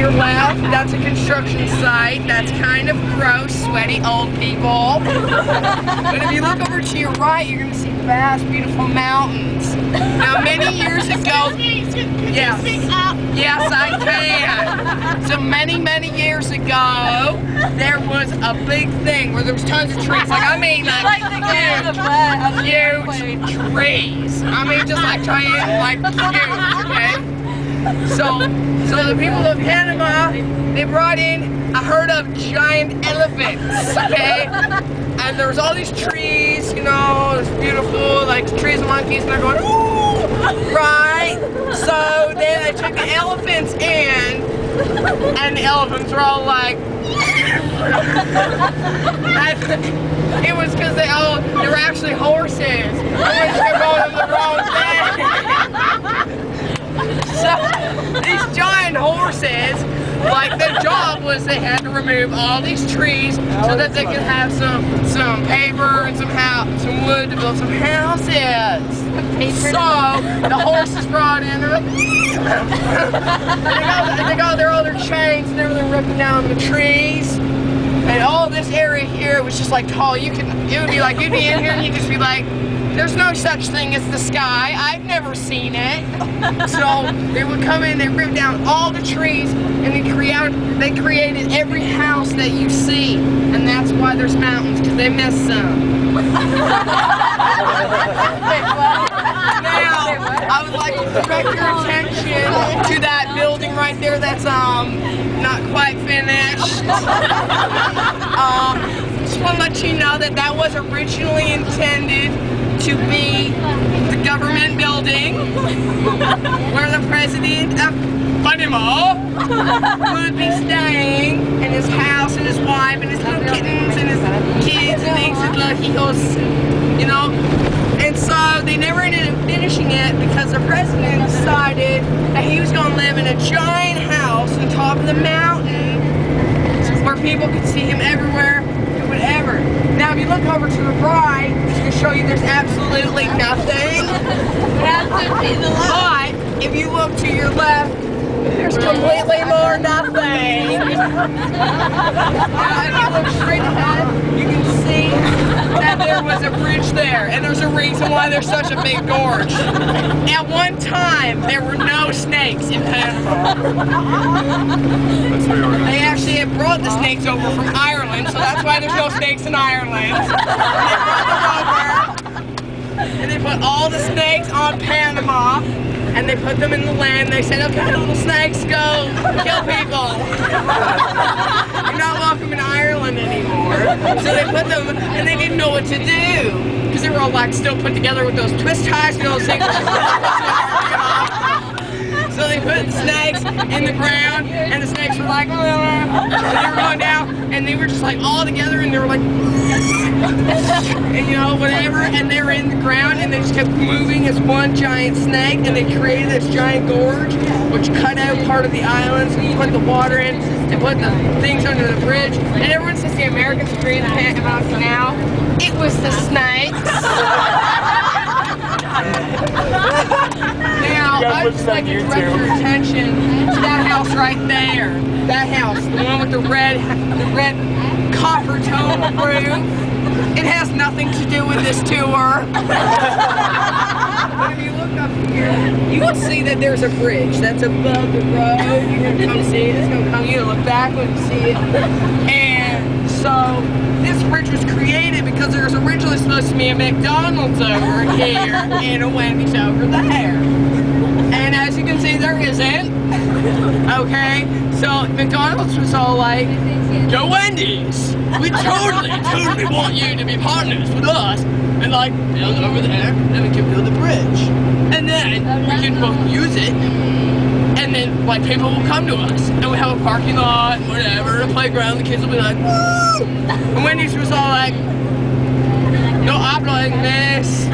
your left, that's a construction site. That's kind of gross, sweaty old people. But if you look over to your right, you're going to see vast, beautiful mountains. Now, many years ago, yes, I can. So many years ago, there was a big thing where there was tons of trees. Like, I mean, huge trees. I mean, just like giant, like huge, okay? So the people of Panama, they brought in a herd of giant elephants, okay? And there was all these trees, you know, it's beautiful, like trees and monkeys, and they're going, ooh, right? So then they took the elephants in, and the elephants were all like, it was because they were actually horses. They're going in the wrong thing. So these giant horses, like their job was they had to remove all these trees so that they could have some paper and some wood to build some houses. So the horses brought in, they're like, they got all their chains and everything ripping down the trees. And all this area here was just like tall. It would be like you'd be in here and you'd just be like, there's no such thing as the sky. I've never seen it. So they would come in, they ripped down all the trees, and they created every house that you see. And that's why there's mountains, because they missed some. Now, I would like to direct your attention to that building right there that's not quite finished. Just want to let you know that that was originally intended to be the government building where the president of Panama would be staying, and his house and his wife and his little kittens and his kids and things that he was, you know. And so they never ended up finishing it because the president decided that he was going to live in a giant house on top of the mountain where people could see him everywhere and whatever. Now if you look over to the right, it's going to show you there's absolutely nothing. But if you look to your left, there's completely more nothing. Now if you look straight ahead, you can see that there was a bridge there, and there's a reason why there's such a big gorge. At one time, there were no snakes in Panama. They actually had brought the snakes over from Ireland, so that's why there's no snakes in Ireland. They brought them over, and they put all the snakes on Panama, and they put them in the land. They said, okay, little snakes, go kill people. You're not welcome in Ireland anymore. So they put them, and they didn't know what to do, because they were all like still put together with those twist ties, you know, those things. So they put the snakes in the ground, and the snakes were like, and they were going down, and they were just like all together, and they were like, and you know, whatever, and they were in the ground, and they just kept moving as one giant snake, and they created this giant gorge, which cut out part of the islands, and put the water in, and put the things under the bridge, and everyone says the Americans created the Panama Canal. It was the snakes. Now, I'd just like to direct your attention to that house right there. That house, the one with the red copper tone roof. It has nothing to do with this tour. But if you look up here, you can see that there's a bridge that's above the road. You're gonna come see it. It's gonna come. You're gonna look back and see it. And so this bridge was created because there was originally supposed to be a McDonald's over here and a Wendy's over there. And as you can see, there isn't. Okay, so McDonald's was all like, "Yo, Wendy's, we totally want you to be partners with us, and like build over there, and we can build a bridge, and then we can both use it, and then like people will come to us, and we have a parking lot, whatever, a playground. The kids will be like, woo!" And Wendy's was all like, "No hablo inglés."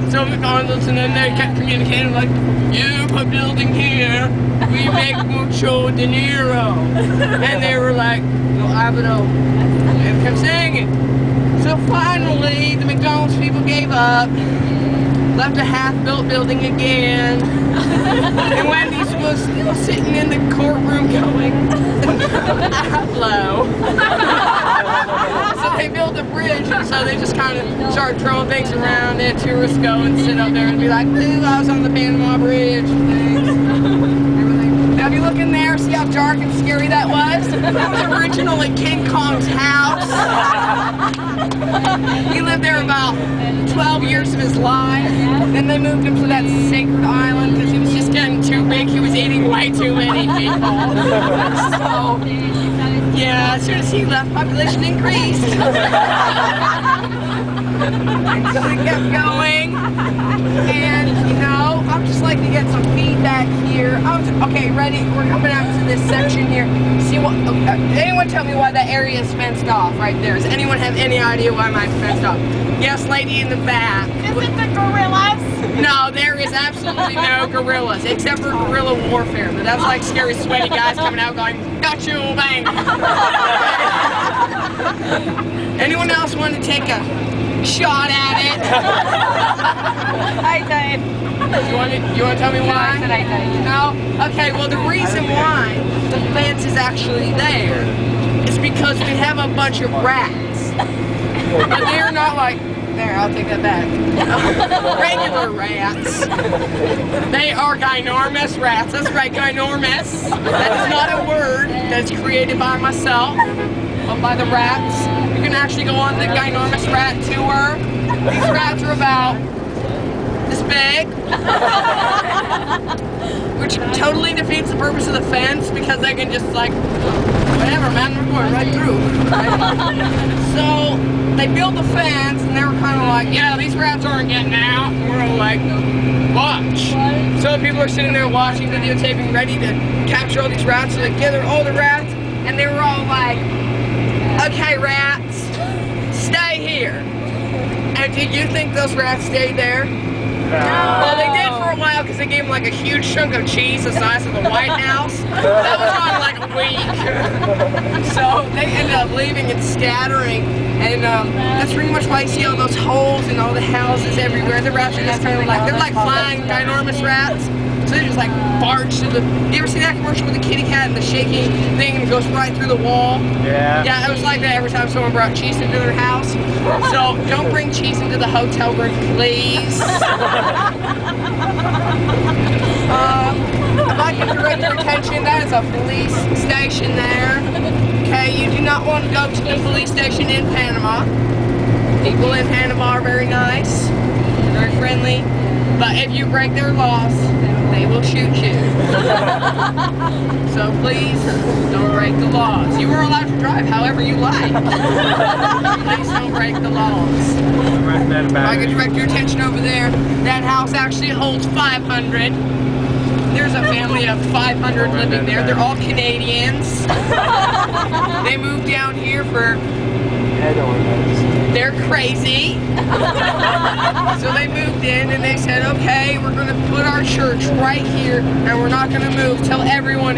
So McDonald's, and then they kept communicating like, "You put building here, we make mucho dinero." And they were like, "No hablo," and kept saying it. So finally, the McDonald's people gave up. left a half-built building again. And Wendy's was still sitting in the courtroom going, hello. So they built a bridge, and so they just kind of started throwing things around it. Tourists go and sit up there and be like, ooh, I was on the Panama Bridge. Now if you look in there, see how dark and scary that was? That was originally King Kong's house. He lived there about 12 years of his life. Then they moved him to that sacred island because he was just getting too big. He was eating way too many people. So, yeah, as soon as he left, population increased. So we kept going. And, you know, I'd just like to get some feedback here. Okay, ready? We're coming out to this section here. See what? Anyone tell me why that area is fenced off right there? Does anyone have any idea why mine's fenced off? Yes, lady in the back. Is it the gorillas? No, there is absolutely no gorillas, except for guerrilla warfare. But that's like scary, sweaty guys coming out going, got you, bang. Anyone else want to take a shot at it? I did. You want to tell me why? I said I did. No? Okay, well the reason why the fence is actually there is because we have a bunch of rats. But they're not like, there, I'll take that back. Regular rats. They are ginormous rats. That's right, ginormous. That is not a word that's created by myself, but by the rats. You can actually go on the ginormous rat tour. These rats are about this big. Which totally defeats the purpose of the fence because they can just like, whatever man, we're going right through. Right? So they built the fence and they were kind of like, yeah, these rats aren't getting out. And we're like, watch. So people are sitting there watching, videotaping, ready to capture all these rats. So they gathered all the rats and they were all like, okay, rats, stay here. And did you think those rats stayed there? No. Well, they did for a while because they gave them like a huge chunk of cheese the size of the White House. That was on like a week. So they ended up leaving and scattering. And that's pretty much why you see all those holes in all the houses everywhere. The rats are just kind of like, they're like flying ginormous rats. So they just like barge through the, you ever see that commercial with the kitty cat and the shaking thing and it goes right through the wall? Yeah. Yeah, it was like that every time someone brought cheese into their house. So don't bring cheese into the hotel room, please. If I can direct your attention, that is a police station there. Okay, you do not want to go to the police station in Panama. People in Panama are very nice, very friendly, but if you break their laws, they will shoot you. So please, don't break the laws. You are allowed to drive however you like. Please don't break the laws. If I could direct your attention over there, that house actually holds 500. There's a family of 500 living there. They're all Canadians. They moved down here for... They're crazy. So they moved in and they said, okay, we're going to put our church right here and we're not going to move till everyone